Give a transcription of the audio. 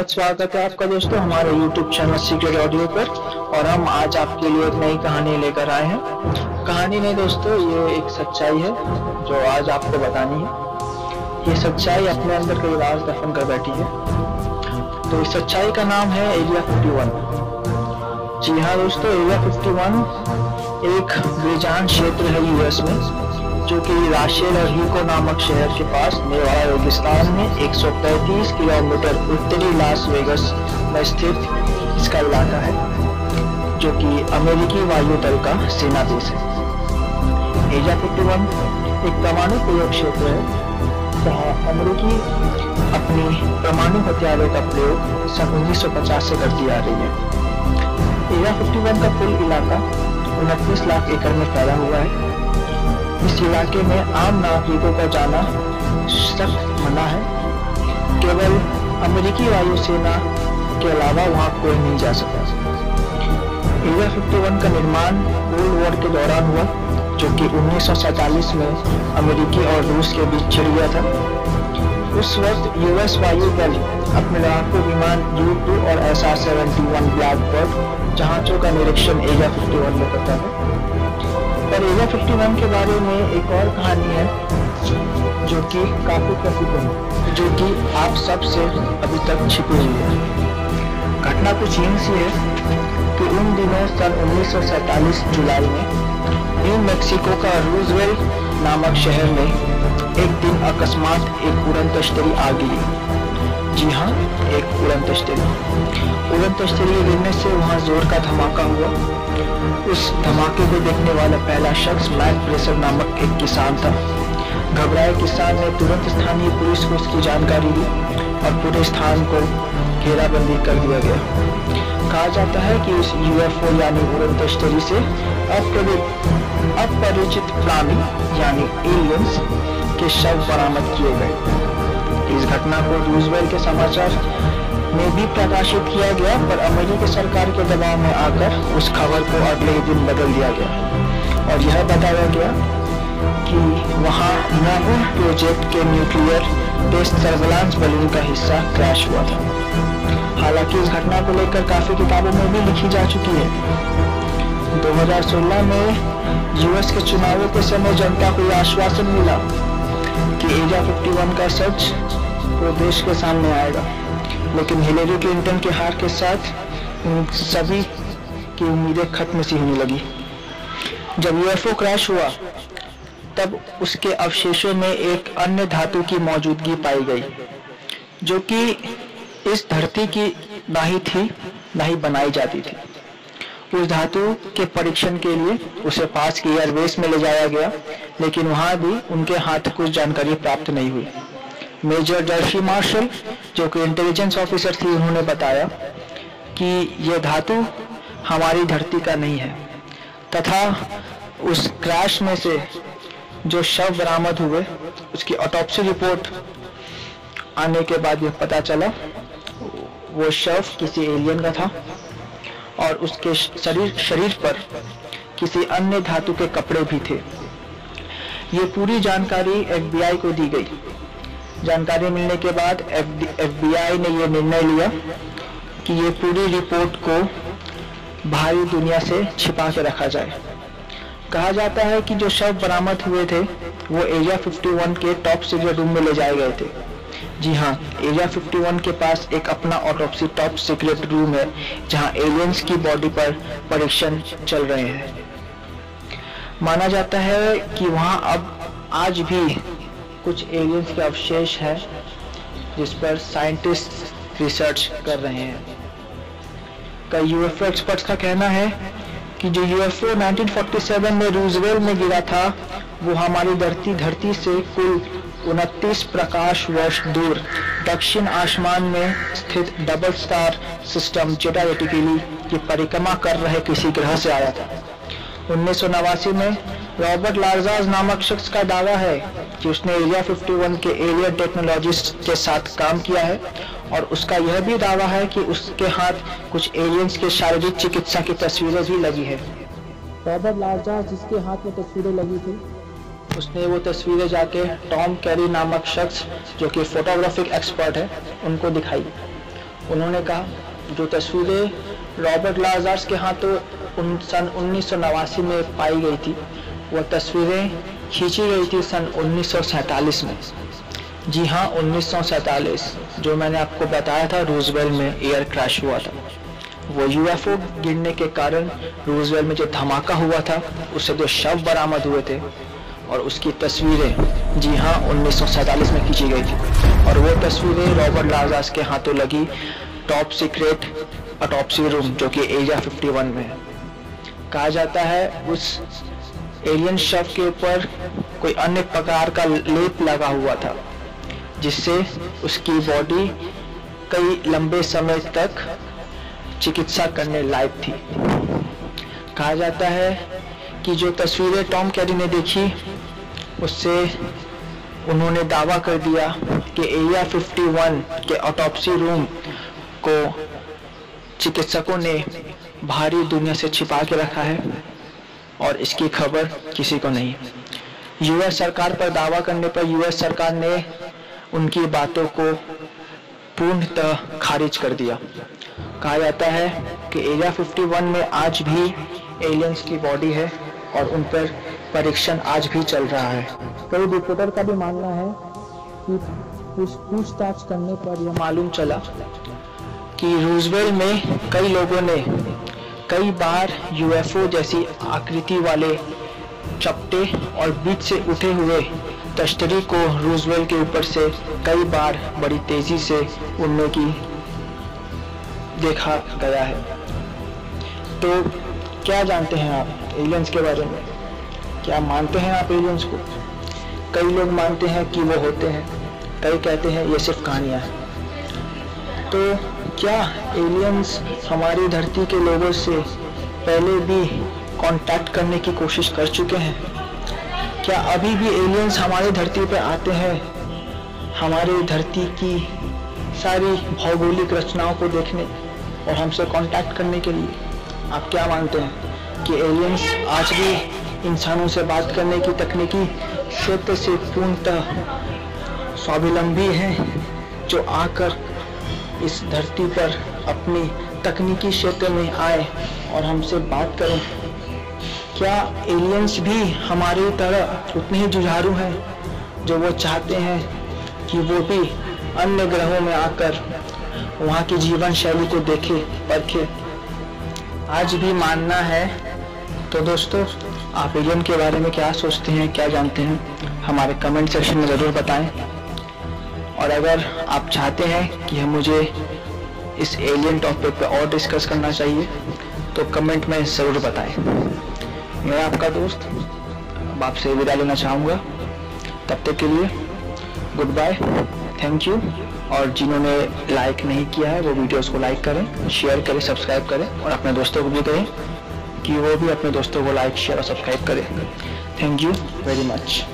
बहुत स्वागत है आपका दोस्तों हमारे YouTube चैनल सीक्रेट ऑडियो पर। और हम आज आपके लिए एक नई कहानी लेकर आए हैं। कहानी नहीं दोस्तों, ये एक सच्चाई है जो आज आपको बतानी है। ये सच्चाई अपने अंदर कई राज दफन कर बैठी है। तो इस सच्चाई का नाम है एरिया 51। जी हाँ दोस्तों, एरिया 51 एक बेजान क्षेत्र है यूएस में, जो कि राशेल और हीको नामक शहर के पास नेवाड़ा रेगिस्तान में 135 किलोमीटर उत्तरी लास वेगस में स्थित इसका इलाका है, जो कि अमेरिकी वायुदल का सेना बेस है। एरिया 51 एक परमाणु प्रयोग क्षेत्र है, जहां अमेरिकी अपनी परमाणु हथियारों का प्रयोग सन 1950 से करती आ रही है। एरिया 51 का कुल इलाका 29 लाख एकड़ में फैला हुआ है। इस इलाके में आम नागरिकों का जाना सख्त मना है। केवल अमेरिकी वायुसेना के अलावा वहां कोई नहीं जा सकता। एरिया 51 का निर्माण कोल्ड वॉर के दौरान हुआ, जो कि 1947 में अमेरिकी और रूस के बीच छिड़ गया था। उस वक्त यूएस वायुदल अपने लड़ाकू विमान U-2 और SR-71 ब्लैकबर्ड जहाजों का निरीक्षण एरिया 51 में करता है। पर एरिया 51 के बारे में एक और कहानी है जो कि काफी प्रसिद्ध है, जो कि आप सब से अभी तक छिपी हुई है। घटना कुछ यूं सी है कि उन दिनों सन 1947 जुलाई में न्यू मैक्सिको का रूजवेल्ट नामक शहर में एक दिन अकस्मात एक उड़न तश्तरी आ गिरी। जी हाँ, एक उड़न तश्तरी गिरने से वहाँ जोर का धमाका हुआ। उस धमाके को देखने वाला पहला शख्स मैक ब्रेसर नामक एक किसान था। घबराए किसान ने तुरंत स्थानीय पुलिस को इसकी जानकारी दी और पूरे स्थान को घेराबंदी कर दिया गया। कहा जाता है कि उस यूएफओ यानी उड़न तश्तरी से अपरिचित प्राणी यानी एलियंस के शव बरामद किए गए। इस घटना को रूजवेल्ट के समाचार में भी प्रकाशित किया गया, पर अमेरिकी सरकार के दबाव में आकर उस खबर को अगले ही दिन बदल दिया गया और यह बताया गया कि वहां नागुन प्रोजेक्ट के न्यूक्लियर टेस्ट सर्विलांस बलून का हिस्सा क्रैश हुआ था। हालांकि इस घटना को लेकर काफी किताबों में भी लिखी जा चुकी है। 2016 में यूएस के चुनावों के समय जनता को यह आश्वासन मिला कि एरिया 51 का सच पूरे देश के सामने आएगा, लेकिन हिलेरी क्लिंटन के हार के साथ सभी की उम्मीदें खत्म सी होने लगी। जब यूएफओ क्रैश हुआ तब उसके अवशेषों में एक अन्य धातु की मौजूदगी पाई गई, जो कि इस धरती की नहीं थी, नहीं बनाई जाती थी। उस धातु के परीक्षण के लिए उसे पास के एयरबेस में ले जाया गया, लेकिन वहां भी उनके हाथ कुछ जानकारी प्राप्त नहीं हुई। मेजर डर्सी मार्शल, जो कि इंटेलिजेंस ऑफिसर थी, उन्होंने बताया कि यह धातु हमारी धरती का नहीं है, तथा उस क्रैश में से जो शव बरामद हुए उसकी ऑटोप्सी रिपोर्ट आने के बाद यह पता चला वो शव किसी एलियन का था और उसके शरीर पर किसी अन्य धातु के कपड़े भी थे। ये पूरी जानकारी FBI को दी गई। जानकारी मिलने के बाद FBI ने यह निर्णय लिया कि ये पूरी रिपोर्ट को बाहरी दुनिया से छिपा के रखा जाए। कहा जाता है कि जो शव बरामद हुए थे वो एरिया 51 के टॉप सीक्रेट रूम में ले जाए गए थे। जी हाँ, एरिया 51 के पास एक अपना ऑटोप्सी टॉप सीक्रेट रूम है, जहां एलियंस की बॉडी पर परीक्षण चल रहे हैं। माना जाता है कि वहां अब आज भी कुछ एलियंस के अवशेष हैं, जिस पर साइंटिस्ट रिसर्च कर रहे हैं। कई यूएफओ एक्सपर्ट्स का कहना है कि जो यूएफओ 1947 में रूजवेल्ट में गिरा था, वो हमारी धरती से कुल 29 प्रकाश वर्ष दूर दक्षिण आसमान में स्थित डबल स्टार सिस्टम जेटा रेटिकुली की परिक्रमा कर रहे किसी ग्रह से आया था। 1989 में रॉबर्ट लार्जास नामक शख्स का दावा है कि उसने एरिया 51 के एलियन टेक्नोलॉजिस्ट के साथ काम किया है, और उसका यह भी दावा है कि उसके हाथ कुछ एलियंस के शारीरिक चिकित्सा की तस्वीरें भी लगी है। रॉबर्ट लार्जास जिसके हाथ में तस्वीरें लगी थी, उसने वो तस्वीरें जाके टॉम कैरी नामक शख्स, जो कि फोटोग्राफिक एक्सपर्ट है, उनको दिखाई। उन्होंने कहा जो तस्वीरें रॉबर्ट लाज़ारस के हाथों सन 1989 में पाई गई थी, वह तस्वीरें खींची गई थी सन 1947 में। जी हाँ, 1947, जो मैंने आपको बताया था रूजवेल में एयर क्रैश हुआ था। वो यूएफओ गिरने के कारण रूजवेल में जो धमाका हुआ था, उससे जो शव बरामद हुए थे और उसकी तस्वीरें जी हाँ 1947 में खींची गई थी। और वो तस्वीरें रॉबर्ट लाज़ारस के हाथों लगी टॉप सीक्रेट ऑटोप्सी रूम, जो कि एरिया 51 में है। कहा जाता है उस एलियन शव के ऊपर कोई अन्य प्रकार का लेप लगा हुआ था, जिससे उसकी बॉडी कई लंबे समय तक चिकित्सा करने लायक थी। कहा जाता है कि जो तस्वीरें टॉम कैरी ने देखी, उससे उन्होंने दावा कर दिया कि एरिया 51 के ऑटोप्सी रूम को चिकित्सकों ने बाहरी दुनिया से छिपा के रखा है और इसकी खबर किसी को नहीं। यूएस सरकार पर दावा करने पर यूएस सरकार ने उनकी बातों को पूर्णतः खारिज कर दिया। कहा जाता है कि एरिया 51 में आज भी एलियंस की बॉडी है और उन पर परीक्षण आज भी चल रहा है। कई रिपोर्टर का भी मानना है कि पूछताछ करने पर यह मालूम चला कि रूजवेल में कई लोगों ने कई बार यूएफओ जैसी आकृति वाले चपटे और बीच से उठे हुए तश्तरी को रूजवेल के ऊपर से कई बार बड़ी तेजी से उड़ने की देखा गया है। तो क्या जानते हैं आप एलियंस के बारे में? क्या मानते हैं आप एलियंस को? कई लोग मानते हैं कि वो होते हैं, कई कहते हैं ये सिर्फ कहानियां हैं। तो क्या एलियंस हमारी धरती के लोगों से पहले भी कांटेक्ट करने की कोशिश कर चुके हैं? क्या अभी भी एलियंस हमारी धरती पर आते हैं हमारी धरती की सारी भौगोलिक रचनाओं को देखने और हमसे कांटेक्ट करने के लिए? आप क्या मानते हैं कि एलियंस आज भी इंसानों से बात करने की तकनीकी क्षेत्र से पूर्णतः स्वावलंबी हैं, जो आकर इस धरती पर अपनी तकनीकी क्षेत्र में आए और हमसे बात करें? क्या एलियंस भी हमारी तरह उतने ही जुझारू हैं, जो वो चाहते हैं कि वो भी अन्य ग्रहों में आकर वहाँ की जीवन शैली को देखे परखे? आज भी मानना है। तो दोस्तों, आप एलियन के बारे में क्या सोचते हैं, क्या जानते हैं, हमारे कमेंट सेक्शन में ज़रूर बताएं। और अगर आप चाहते हैं कि हम मुझे इस एलियन टॉपिक पे और डिस्कस करना चाहिए तो कमेंट में ज़रूर बताएं। मैं आपका दोस्त अब आपसे विदा लेना चाहूँगा। तब तक के लिए गुड बाय, थैंक यू। और जिन्होंने लाइक नहीं किया है वो वीडियोस को लाइक करें, शेयर करें, सब्सक्राइब करें और अपने दोस्तों को भी कहें कि वो भी अपने दोस्तों को लाइक, शेयर और सब्सक्राइब करें। Thank you very much.